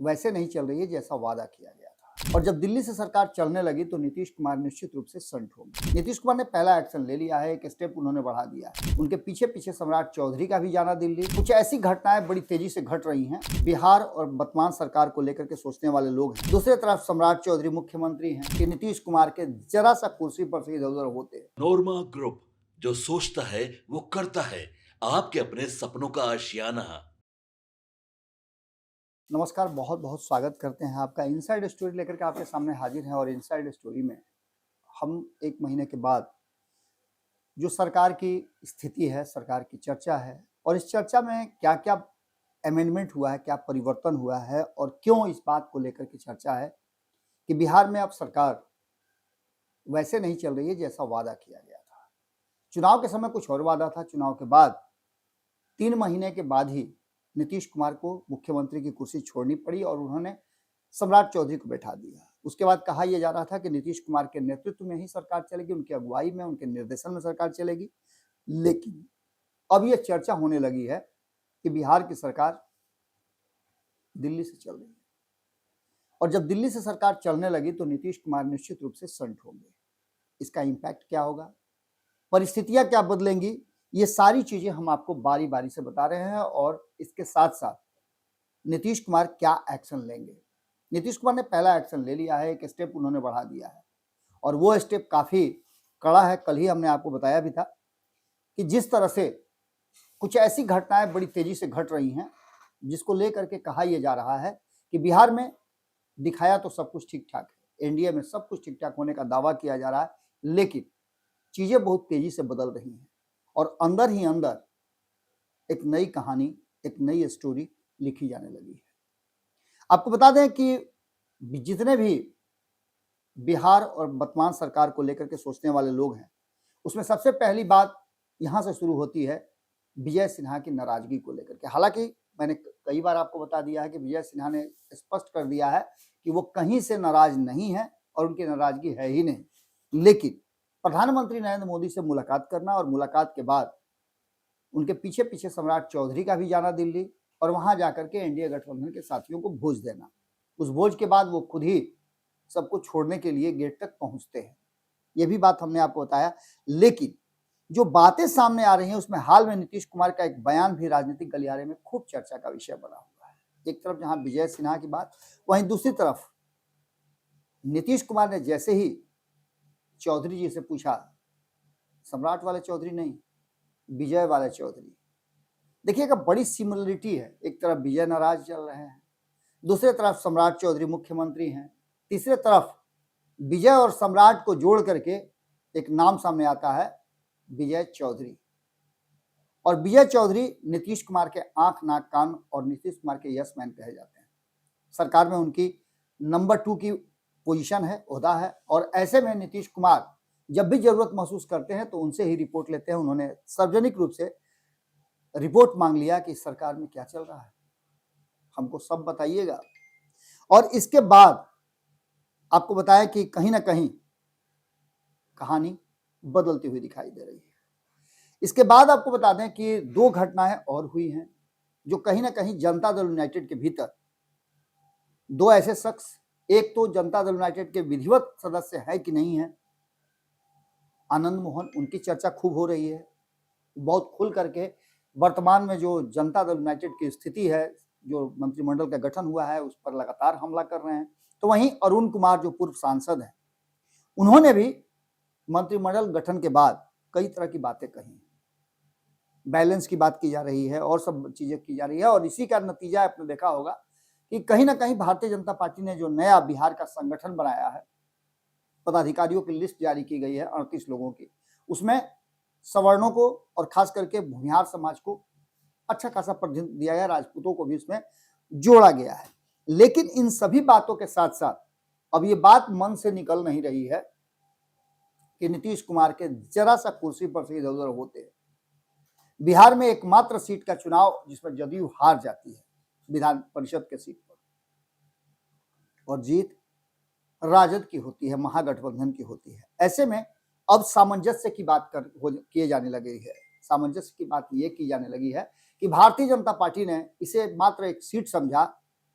वैसे नहीं चल रही है जैसा वादा किया गया था। और जब दिल्ली से सरकार चलने लगी तो नीतीश कुमार निश्चित रूप से संट हो गए। नीतीश कुमार ने पहला एक्शन ले लिया है, एक स्टेप उन्होंने बढ़ा दिया है। उनके पीछे पीछे सम्राट चौधरी का भी जाना दिल्ली। कुछ ऐसी घटनाएं बड़ी तेजी से घट रही हैं। बिहार और वर्तमान सरकार को लेकर के सोचने वाले लोग हैं। दूसरी तरफ सम्राट चौधरी मुख्यमंत्री हैं कि नीतीश कुमार के जरा सा कुर्सी पर से इधर उधर होते हैं। नोरमा ग्रुप, जो सोचता है वो करता है। आपके अपने सपनों का आशियाना। नमस्कार, बहुत बहुत स्वागत करते हैं आपका। इनसाइड स्टोरी लेकर के आपके सामने हाजिर है। और इनसाइड स्टोरी में हम एक महीने के बाद जो सरकार की स्थिति है, सरकार की चर्चा है, और इस चर्चा में क्या क्या अमेंडमेंट हुआ है, क्या परिवर्तन हुआ है, और क्यों इस बात को लेकर के चर्चा है कि बिहार में अब सरकार वैसे नहीं चल रही है जैसा वादा किया गया था। चुनाव के समय कुछ और वादा था, चुनाव के बाद 3 महीने के बाद ही नीतीश कुमार को मुख्यमंत्री की कुर्सी छोड़नी पड़ी और उन्होंने सम्राट चौधरी को बैठा दिया। उसके बाद कहा यह जा रहा था कि नीतीश कुमार के नेतृत्व में ही सरकार चलेगी, उनकी अगुवाई में, उनके निर्देशन में सरकार चलेगी। लेकिन अब यह चर्चा होने लगी है कि बिहार की सरकार दिल्ली से चल रही है। और जब दिल्ली से सरकार चलने लगी तो नीतीश कुमार निश्चित रूप से संट होंगे। इसका इम्पैक्ट क्या होगा, परिस्थितियां क्या बदलेंगी, ये सारी चीजें हम आपको बारी बारी से बता रहे हैं। और इसके साथ साथ नीतीश कुमार क्या एक्शन लेंगे। नीतीश कुमार ने पहला एक्शन ले लिया है, एक स्टेप उन्होंने बढ़ा दिया है, और वो स्टेप काफी कड़ा है। कल ही हमने आपको बताया भी था कि जिस तरह से कुछ ऐसी घटनाएं बड़ी तेजी से घट रही हैं, जिसको लेकर के कहा यह जा रहा है कि बिहार में दिखाया तो सब कुछ ठीक ठाक है, एनडीए में सब कुछ ठीक ठाक होने का दावा किया जा रहा है, लेकिन चीजें बहुत तेजी से बदल रही हैं और अंदर ही अंदर एक नई कहानी, एक नई स्टोरी लिखी जाने लगी है। आपको बता दें कि जितने भी बिहार और वर्तमान सरकार को लेकर के सोचने वाले लोग हैं, उसमें सबसे पहली बात यहां से शुरू होती है विजय सिन्हा की नाराजगी को लेकर के। हालांकि मैंने कई बार आपको बता दिया है कि विजय सिन्हा ने स्पष्ट कर दिया है कि वो कहीं से नाराज नहीं है और उनकी नाराजगी है ही नहीं। लेकिन प्रधानमंत्री नरेंद्र मोदी से मुलाकात करना और मुलाकात के बाद उनके पीछे पीछे सम्राट चौधरी का भी जाना दिल्ली और वहां जाकर के एनडीए गठबंधन के साथियों को भोज देना। उस भोज के बाद वो खुद ही सबको छोड़ने के लिए गेट तक पहुंचते हैं। ये भी बात हमने आपको बताया। लेकिन जो बातें सामने आ रही हैं उसमें हाल में नीतीश कुमार का एक बयान भी राजनीतिक गलियारे में खूब चर्चा का विषय बना हुआ है। एक तरफ जहां विजय सिन्हा की बात, वहीं दूसरी तरफ नीतीश कुमार ने जैसे ही चौधरी जी से पूछा, सम्राट वाले चौधरी नहीं, विजय वाले चौधरी। देखिएगा, बड़ी सिमिलरिटी है। एक तरफ विजय नाराज चल रहे हैं, दूसरे तरफ सम्राट चौधरी मुख्यमंत्री हैं, तीसरे तरफ विजय और सम्राट को जोड़ करके एक नाम सामने आता है, विजय चौधरी। और विजय चौधरी नीतीश कुमार के आंख नाक कान और नीतीश कुमार के यस मैन कहे जाते हैं। सरकार में उनकी नंबर 2 की पोजीशन है, ओहदा है। और ऐसे में नीतीश कुमार जब भी जरूरत महसूस करते हैं तो उनसे ही रिपोर्ट लेते हैं। उन्होंने सार्वजनिक रूप से रिपोर्ट मांग लिया कि सरकार में क्या चल रहा है, हमको सब बताइएगा। और इसके बाद आपको बताया कि कहीं ना कहीं कहानी बदलती हुई दिखाई दे रही है। इसके बाद आपको बता दें कि 2 घटनाएं और हुई हैं जो कहीं ना कहीं जनता दल यूनाइटेड के भीतर 2 ऐसे शख्स, एक तो जनता दल यूनाइटेड के विधिवत सदस्य है कि नहीं है, आनंद मोहन, उनकी चर्चा खूब हो रही है। बहुत खुल करके वर्तमान में जो जनता दल यूनाइटेड की स्थिति है, जो मंत्रिमंडल का गठन हुआ है, उस पर लगातार हमला कर रहे हैं। तो वहीं अरुण कुमार जो पूर्व सांसद हैं, उन्होंने भी मंत्रिमंडल गठन के बाद कई तरह की बातें कही। बैलेंस की बात की जा रही है और सब चीजें की जा रही है। और इसी का नतीजा आपने देखा होगा कि कहीं ना कहीं भारतीय जनता पार्टी ने जो नया बिहार का संगठन बनाया है, पदाधिकारियों की लिस्ट जारी की गई है 38 लोगों की, उसमें सवर्णों को और खास करके भूमिहार समाज को अच्छा खासा प्रतिनिधित्व दिया गया, राजपूतों को भी उसमें जोड़ा गया है। लेकिन इन सभी बातों के साथ साथ अब ये बात मन से निकल नहीं रही है कि नीतीश कुमार के जरा सा कुर्सी पर से इधर उधर होते हैं। बिहार में एकमात्र सीट का चुनाव जिसमें जदयू हार जाती है, विधान परिषद के सीट पर, और जीत राजद की होती है, महागठबंधन की होती है। ऐसे में अब सामंजस्य की बात किए जाने लगी है। सामंजस्य की बात यह की जाने लगी है कि भारतीय जनता पार्टी ने इसे मात्र एक सीट समझा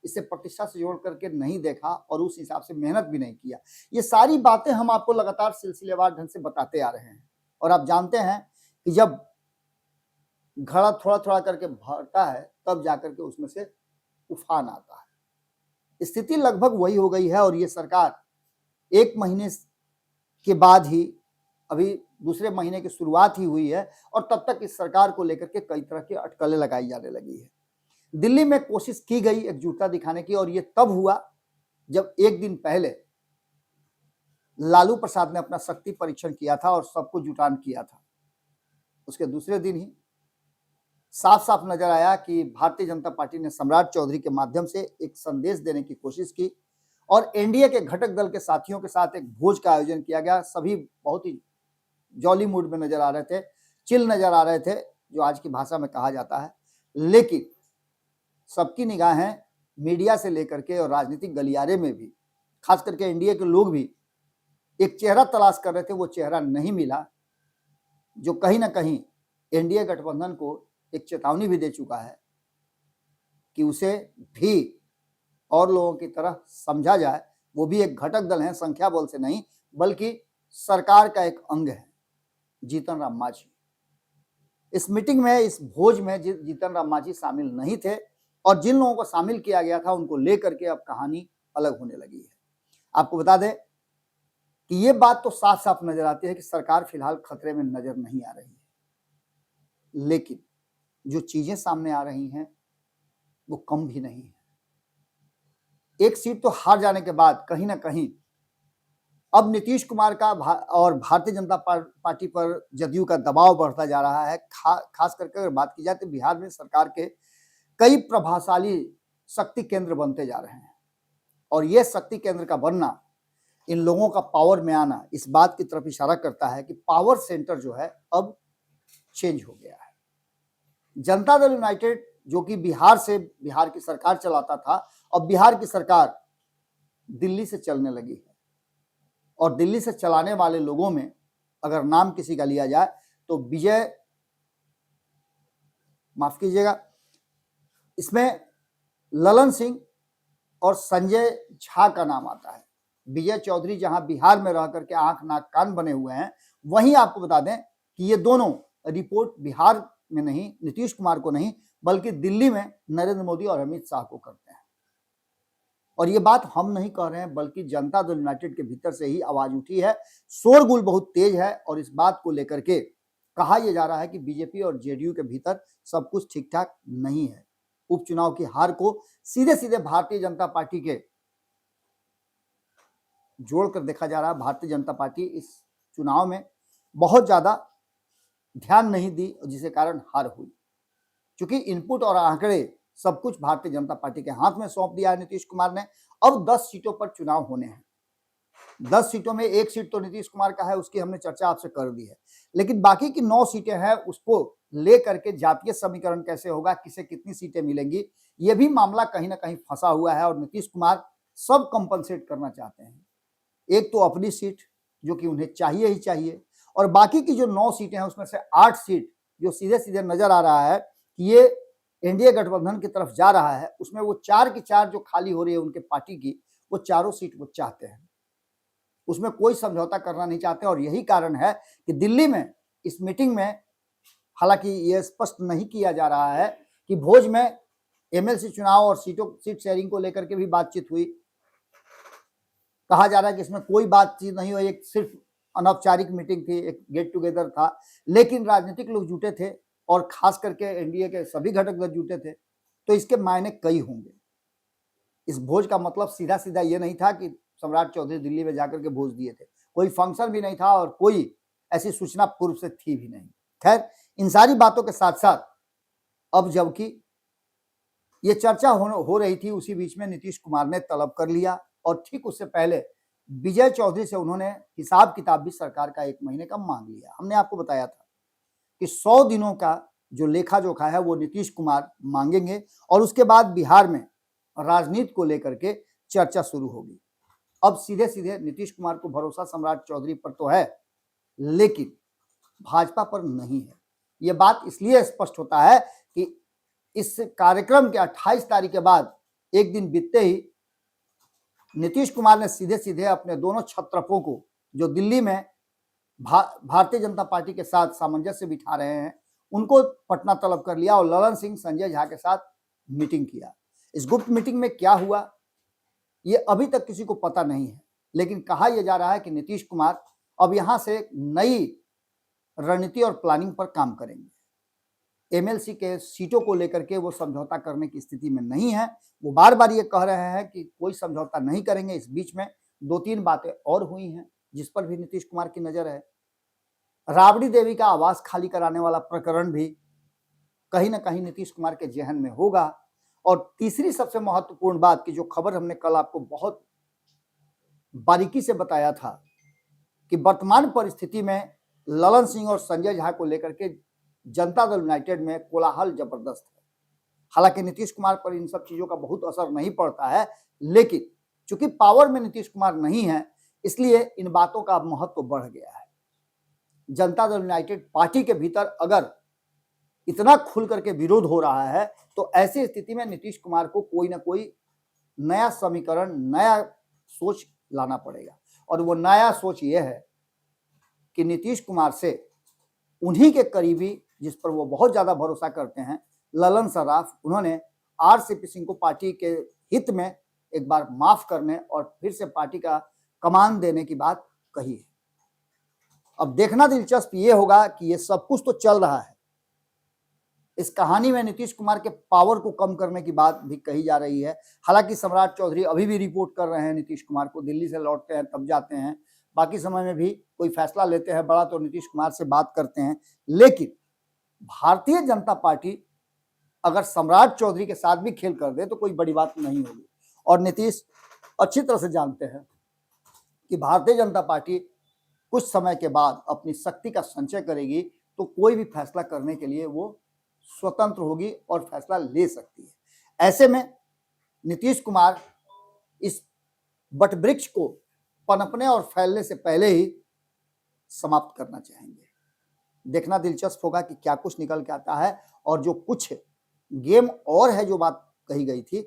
इसे प्रतिष्ठा से जोड़ करके नहीं देखा और उस हिसाब से मेहनत भी नहीं किया। ये सारी बातें हम आपको लगातार सिलसिलेवार ढंग से बताते आ रहे हैं और आप जानते हैं कि जब घड़ा थोड़ा थोड़ा करके भरता है तब जाकर के उसमें से उफान आता है। स्थिति लगभग वही हो गई है और ये सरकार 1 महीने के बाद ही, अभी दूसरे महीने की शुरुआत ही हुई है और तब तक इस सरकार को लेकर के कई तरह की अटकलें लगाई जाने लगी है। दिल्ली में कोशिश की गई एकजुटता दिखाने की और ये तब हुआ जब एक दिन पहले लालू प्रसाद ने अपना शक्ति परीक्षण किया था और सबको जुटान किया था। उसके दूसरे दिन ही साफ साफ नजर आया कि भारतीय जनता पार्टी ने सम्राट चौधरी के माध्यम से एक संदेश देने की कोशिश की और एनडीए के घटक दल के साथियों के साथ एक भोज का आयोजन किया गया। सभी बहुत ही जॉली मूड में नजर आ रहे थे, चिल नजर आ रहे थे, जो आज की भाषा में कहा जाता है। लेकिन सबकी निगाहें मीडिया से लेकर के और राजनीतिक गलियारे में भी, खास करके एनडीए के लोग भी एक चेहरा तलाश कर रहे थे। वो चेहरा नहीं मिला, जो कहीं ना कहीं एनडीए गठबंधन को एक चेतावनी भी दे चुका है कि उसे भी और लोगों की तरह समझा जाए। वो भी एक घटक दल है, संख्या बल से नहीं बल्कि सरकार का एक अंग है, जीतन राम मांझी। इस मीटिंग में, इस भोज में जीतन राम मांझी शामिल नहीं थे और जिन लोगों को शामिल किया गया था उनको लेकर के अब कहानी अलग होने लगी है। आपको बता दें कि ये बात तो साफ साफ नजर आती है कि सरकार फिलहाल खतरे में नजर नहीं आ रही है, लेकिन जो चीजें सामने आ रही हैं वो कम भी नहीं है। एक सीट तो हार जाने के बाद कहीं ना कहीं अब नीतीश कुमार का और भारतीय जनता पार्टी पर जदयू का दबाव बढ़ता जा रहा है। खास करके अगर बात की जाए तो बिहार में सरकार के कई प्रभावशाली शक्ति केंद्र बनते जा रहे हैं और ये शक्ति केंद्र का बनना, इन लोगों का पावर में आना, इस बात की तरफ इशारा करता है कि पावर सेंटर जो है अब चेंज हो गया है। जनता दल यूनाइटेड, जो कि बिहार की सरकार चलाता था, अब बिहार की सरकार दिल्ली से चलने लगी है और दिल्ली से चलाने वाले लोगों में अगर नाम किसी का लिया जाए तो माफ कीजिएगा, इसमें ललन सिंह और संजय झा का नाम आता है। विजय चौधरी जहां बिहार में रह करके आंख नाक कान बने हुए हैं, वहीं आपको बता दें कि ये दोनों रिपोर्ट बिहार में नहीं, नीतीश कुमार को नहीं, बल्कि दिल्ली में नरेंद्र मोदी और अमित शाह को करते हैं। और ये बात हम नहीं कह रहे हैं बल्कि जनता दल यूनाइटेड के भीतर से ही आवाज उठी है। शोरगुल बहुत तेज है और इस बात को लेकर के कहा यह जा रहा है कि बीजेपी और जेडीयू के भीतर सब कुछ ठीक ठाक नहीं है। उपचुनाव की हार को सीधे सीधे भारतीय जनता पार्टी के जोड़कर देखा जा रहा है। भारतीय जनता पार्टी इस चुनाव में बहुत ज्यादा ध्यान नहीं दी, जिसके कारण हार हुई। क्योंकि इनपुट और आंकड़े सब कुछ भारतीय जनता पार्टी के हाथ में सौंप दिया है नीतीश कुमार ने। अब 10 सीटों पर चुनाव होने हैं। 10 सीटों में एक सीट तो नीतीश कुमार का है, उसकी हमने चर्चा आपसे कर दी है, लेकिन बाकी की 9 सीटें हैं, उसको लेकर के जातीय समीकरण कैसे होगा, किसे कितनी सीटें मिलेंगी, यह भी मामला कहीं ना कहीं फंसा हुआ है और नीतीश कुमार सब कंपनसेट करना चाहते हैं। एक तो अपनी सीट जो कि उन्हें चाहिए ही चाहिए, और बाकी की जो 9 सीटें हैं उसमें से 8 सीट जो सीधे सीधे नजर आ रहा है कि ये एनडीए गठबंधन की तरफ जा रहा है, उसमें वो 4 की 4 जो खाली हो रही है उनके पार्टी की, वो चारों सीट वो चाहते हैं, उसमें कोई समझौता करना नहीं चाहते। और यही कारण है कि दिल्ली में इस मीटिंग में, हालांकि यह स्पष्ट नहीं किया जा रहा है कि भोज में एमएलसी चुनाव और सीट शेयरिंग को लेकर के भी बातचीत हुई। कहा जा रहा है कि इसमें कोई बातचीत नहीं हुई, एक सिर्फ अनौपचारिक मीटिंग थी, एक गेट टुगेदर था, लेकिन राजनीतिक लोग जुटे थे और खास करके एनडीए के सभी घटक दल जुटे थे, तो इसके मायने कई होंगे। इस भोज का मतलब सीधा सीधा ये नहीं था कि सम्राट चौधरी दिल्ली में जाकर के भोज दिए थे, कोई फंक्शन भी नहीं था और कोई ऐसी सूचना पूर्व से थी भी नहीं। खैर, इन सारी बातों के साथ साथ अब जबकि ये चर्चा हो रही थी, उसी बीच में नीतीश कुमार ने तलब कर लिया और ठीक उससे पहले विजय चौधरी से उन्होंने हिसाब किताब भी सरकार का 1 महीने का मांग लिया। हमने आपको बताया था कि 100 दिनों का जो लेखा जोखा है वो नीतीश कुमार मांगेंगे और उसके बाद बिहार में राजनीति को लेकर के चर्चा शुरू होगी। अब सीधे सीधे नीतीश कुमार को भरोसा सम्राट चौधरी पर तो है, लेकिन भाजपा पर नहीं है। यह बात इसलिए स्पष्ट होता है कि इस कार्यक्रम के 28 तारीख के बाद एक दिन बीतते ही नीतीश कुमार ने सीधे सीधे अपने दोनों छत्रपों को, जो दिल्ली में भारतीय जनता पार्टी के साथ सामंजस्य बिठा रहे हैं, उनको पटना तलब कर लिया और ललन सिंह संजय झा के साथ मीटिंग किया। इस गुप्त मीटिंग में क्या हुआ ये अभी तक किसी को पता नहीं है, लेकिन कहा यह जा रहा है कि नीतीश कुमार अब यहां से नई रणनीति और प्लानिंग पर काम करेंगे। एमएलसी के सीटों को लेकर के वो समझौता करने की स्थिति में नहीं है। वो बार बार ये कह रहे हैं कि कोई समझौता नहीं करेंगे। इस बीच में 2-3 बातें और हुई हैं जिस पर भी नीतीश कुमार की नजर है। राबड़ी देवी का आवास खाली कराने वाला प्रकरण भी कहीं ना कहीं नीतीश कुमार के जेहन में होगा। और तीसरी सबसे महत्वपूर्ण बात की जो खबर हमने कल आपको बहुत बारीकी से बताया था कि वर्तमान परिस्थिति में ललन सिंह और संजय झा को लेकर के जनता दल यूनाइटेड में कोलाहल जबरदस्त है। हालांकि नीतीश कुमार पर इन सब चीजों का बहुत असर नहीं पड़ता है, लेकिन चूंकि पावर में नीतीश कुमार नहीं है इसलिए इन बातों का महत्व बढ़ गया है। जनता दल यूनाइटेड पार्टी के भीतर अगर इतना खुल करके विरोध हो रहा है तो ऐसी स्थिति में नीतीश कुमार को कोई ना कोई नया समीकरण, नया सोच लाना पड़ेगा। और वो नया सोच ये है कि नीतीश कुमार से उन्हीं के करीबी, जिस पर वो बहुत ज्यादा भरोसा करते हैं, ललन सराफ, उन्होंने आरसीपी सिंह को पार्टी के हित में एक बार माफ करने और फिर से पार्टी का कमान देने की बात कही है। अब देखना दिलचस्प ये होगा कि ये सब कुछ तो चल रहा है, इस कहानी में नीतीश कुमार के पावर को कम करने की बात भी कही जा रही है। हालांकि सम्राट चौधरी अभी भी रिपोर्ट कर रहे हैं नीतीश कुमार को, दिल्ली से लौटते हैं तब जाते हैं, बाकी समय में भी कोई फैसला लेते हैं बड़ा तो नीतीश कुमार से बात करते हैं। लेकिन भारतीय जनता पार्टी अगर सम्राट चौधरी के साथ भी खेल कर दे तो कोई बड़ी बात नहीं होगी। और नीतीश अच्छी तरह से जानते हैं कि भारतीय जनता पार्टी कुछ समय के बाद अपनी शक्ति का संचय करेगी तो कोई भी फैसला करने के लिए वो स्वतंत्र होगी और फैसला ले सकती है। ऐसे में नीतीश कुमार इस वटवृक्ष को पनपने और फैलने से पहले ही समाप्त करना चाहेंगे। देखना दिलचस्प होगा कि क्या कुछ निकल के आता है। और जो कुछ गेम और है, जो बात कही गई थी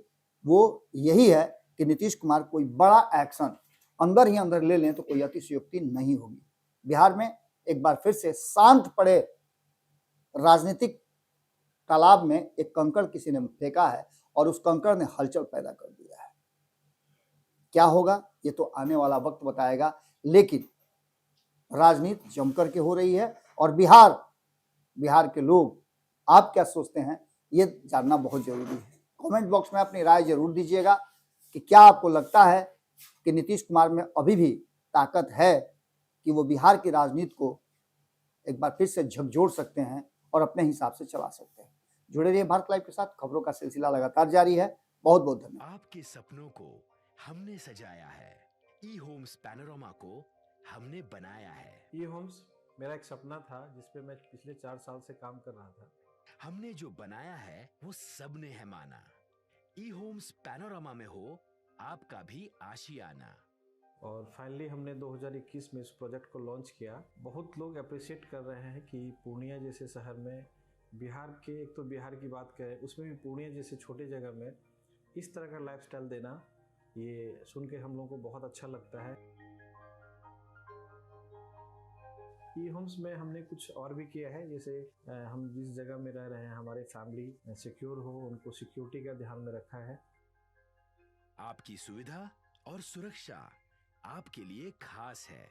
वो यही है कि नीतीश कुमार कोई बड़ा एक्शन अंदर ही अंदर ले लें तो कोई अतिशयोक्ति नहीं होगी। बिहार में एक बार फिर से शांत पड़े राजनीतिक तालाब में एक कंकड़ किसी ने फेंका है और उस कंकड़ ने हलचल पैदा कर दिया है। क्या होगा ये तो आने वाला वक्त बताएगा, लेकिन राजनीति जमकर के हो रही है और बिहार के लोग आप क्या सोचते हैं ये जानना बहुत जरूरी है। कमेंट बॉक्स में अपनी राय जरूर दीजिएगा कि क्या आपको लगता है कि नीतीश कुमार में अभी भी ताकत है कि वो बिहार की राजनीति को एक बार फिर से झकझोर सकते हैं और अपने हिसाब से चला सकते हैं। जुड़े रहिए भारत लाइव के साथ, खबरों का सिलसिला लगातार जारी है। बहुत बहुत धन्यवाद। आपके सपनों को हमने सजाया है, ई होम्स पैनोरामा को हमने बनाया है। ई होम्स मेरा एक सपना था जिस पे मैं पिछले 4 साल से काम कर रहा था। हमने जो बनाया है वो सबने है माना। ई होम्स पैनोरामा में हो आपका भी आशियाना। और फाइनली हमने 2021 में इस प्रोजेक्ट को लॉन्च किया। बहुत लोग अप्रिशिएट कर रहे हैं कि पूर्णिया जैसे शहर में, बिहार के, एक तो बिहार की बात करें उसमें भी पूर्णिया जैसे छोटे जगह में इस तरह का लाइफस्टाइल देना, ये सुन के हम लोगों को बहुत अच्छा लगता है। ई होम्स में हमने कुछ और भी किया है, जैसे हम जिस जगह में रह रहे हैं हमारे फैमिली सिक्योर हो, उनको सिक्योरिटी का ध्यान में रखा है। आपकी सुविधा और सुरक्षा आपके लिए खास है,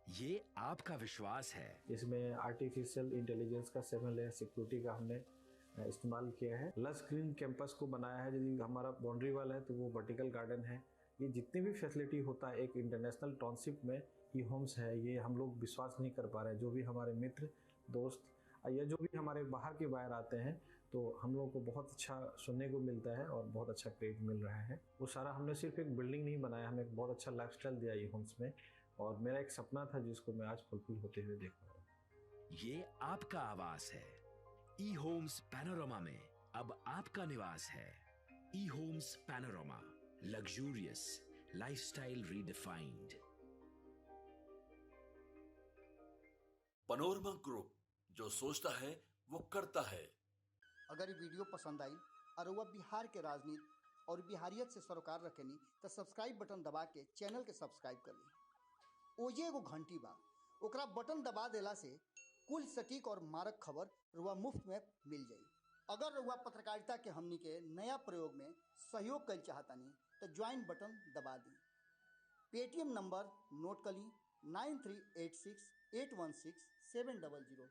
ये आपका विश्वास है। इसमें आर्टिफिशियल इंटेलिजेंस का 7 लेयर सिक्योरिटी का हमने इस्तेमाल किया है। लस ग्रीन कैंपस को बनाया है। यदि हमारा बाउंड्री वाल है तो वो वर्टिकल गार्डन है। ये जितनी भी फैसिलिटी होता है एक इंटरनेशनल टाउनशिप में ई होम्स है, ये हम लोग विश्वास नहीं कर पा रहे हैं। जो भी हमारे मित्र, दोस्त या जो भी हमारे बाहर के बाहर आते हैं तो हम लोगों को बहुत अच्छा सुनने को मिलता है और बहुत अच्छा क्रेडिट मिल रहा है। वो सारा हमने सिर्फ एक बिल्डिंग नहीं बनाया, हमें एक बहुत अच्छा लाइफस्टाइल दिया ई होम्स में, और मेरा एक सपना था जिसको मैं आज फुलफिल होते हुए देख रहा हूँ। ये आपका आवास है। ई होम्स पैनोरामा में अब आपका निवास है। E homes panorama, luxurious lifestyle redefined. Panorama group, जो सोचता है वो करता है। अगर ये वीडियो पसंद आई और वह बिहार के राजनीति और बिहारियत से सरोकार रखेनी तो सब्सक्राइब बटन दबा के चैनल के सब्सक्राइब कर ली। ओजे एगो घंटी बा, ओकरा बटन दबा देला से कुल सटीक और मारक खबर रुआ मुफ्त में मिल जाई। अगर रुआ पत्रकारिता के हमनी के नया प्रयोग में सहयोग कर चाहतानी तो ज्वाइन बटन दबा दी। पेटीएम नंबर नोट कर ली 9386816700।